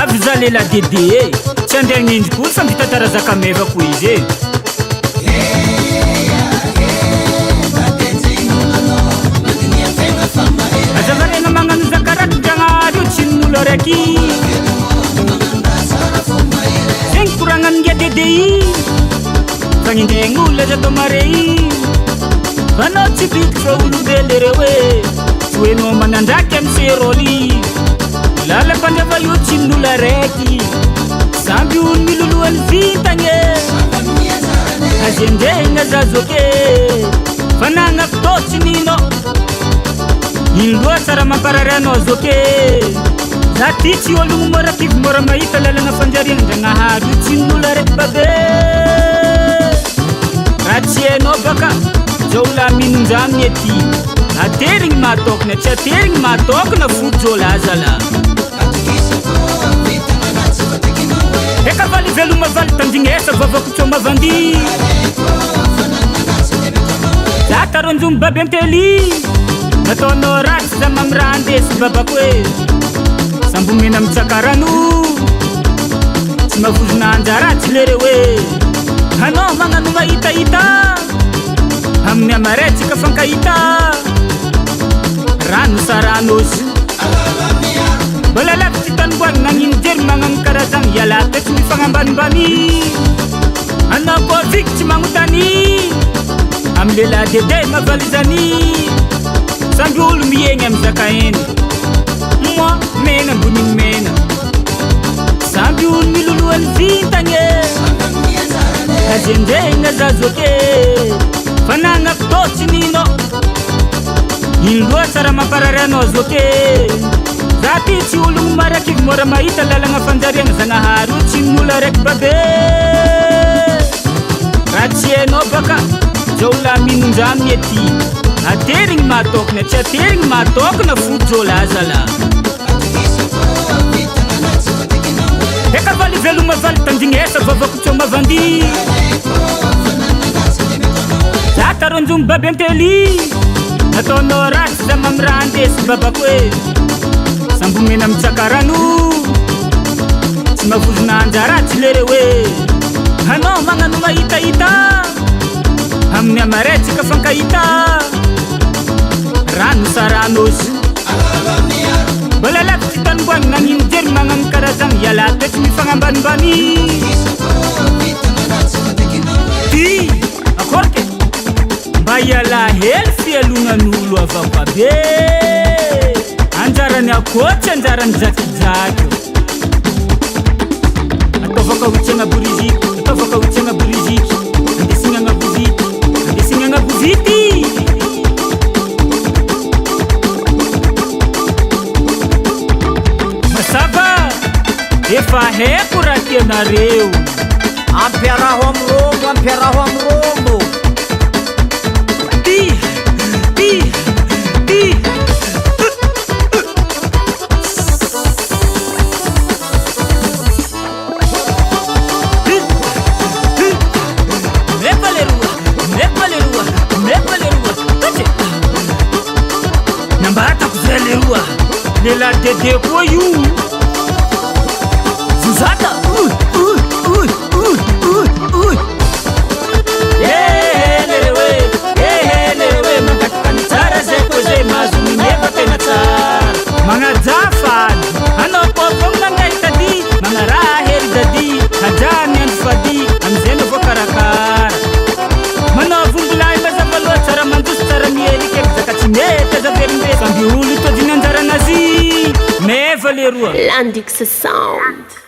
avy za lela dede tsy andeha gn'endriko fa mitantara zakamevako izy azavarena magnano zakaraty Jagnahary io tsy n'olo araiky zegny koragnan'ngia dede i fagnindegny olo aza atao mare i vanao tsy biky fa olombelo reo hoe tsy hoenao manandraky amy seroly lalam-panjava io tsy n'olo araiky samby olo milolohan'ny vintagny azendegna zazoke fanagnaky tô tsy nino ino loa tsara mamparary anao zoke za ty tsy ologno mora kivy mora mahita lalagna fanjariagna Jagnahary io tsy n'olo araiky babe raha tsy hainao baka zao la minonjaminy ety aterigny mahatokana tsy aterigny mahatokana fojo lazala eka valy veloma valy tandigny esa vavako tsô mavandy za taronjomy baby antely nataonao ratsy za mamy raha andesy babako hoe sambomena mitsakarano tsy mavozona anjaratsy lere hoe anao magnano mahitahita amin'ny amaretsika fankahita rano saranozy balalako tsy tanimboany nagnino jery magnano karazagny ialaty tsy mifagnambanimbany anao koa viky tsy magnotany amy lela dede mavaly zany samby olo miegny amy zaka eny moi mena amboniny mena samby olo milolohan'ny vintagny azendegna zazoke fanagnaky tô tsy nino ino loa tsara mamparary anao zoke za ty tsy ologno marakivy mora mahita lalagna fanjariagna Jagnahary io tsy n'olo araiky babe raha tsy hainao baka zao la minonjaminy ety aterigny mahatokana tsy aterigny mahatokana fojo lazala eka valy veloma valy tandigny esa vavako tsô mavandy za taronjomy baby antely nataonao ratsy za mamy raha andesy babako hoe sambomena mitsakarano tsy mavozona anjaratsy lere hoe anao magnano mahitahita amin'ny amaretsika fankahita rano saranozy balalako tsy tanimboany nagnino jery magnano karazagny ialaty tsy mifagnambanimbany ty akorke mba iala hely fialonan'olo avako abe anjarany akoatsy anjarany jakijaky ataovaka hotsiagna boriziky ataovaka hotsiagna boriziky andesigna agnabozity andesigna agnabozity masava efa haiko raha tianareo ampiaraho amiromo ampiaraho amiromo lela dede koa io zuzata lerewe mangatikany tsara zay koa zay mahazo minefa tena tsara magnajafany anao koa fogna nangaitady magnaraha hery dady hajany andro fady amizay nao voakarakara manao vombolahy mazava loa tsara mandosy tsara mielika zaka tsy mety azaverimbe samby olo itodiny anjaranazy meva leroa Landix Sound.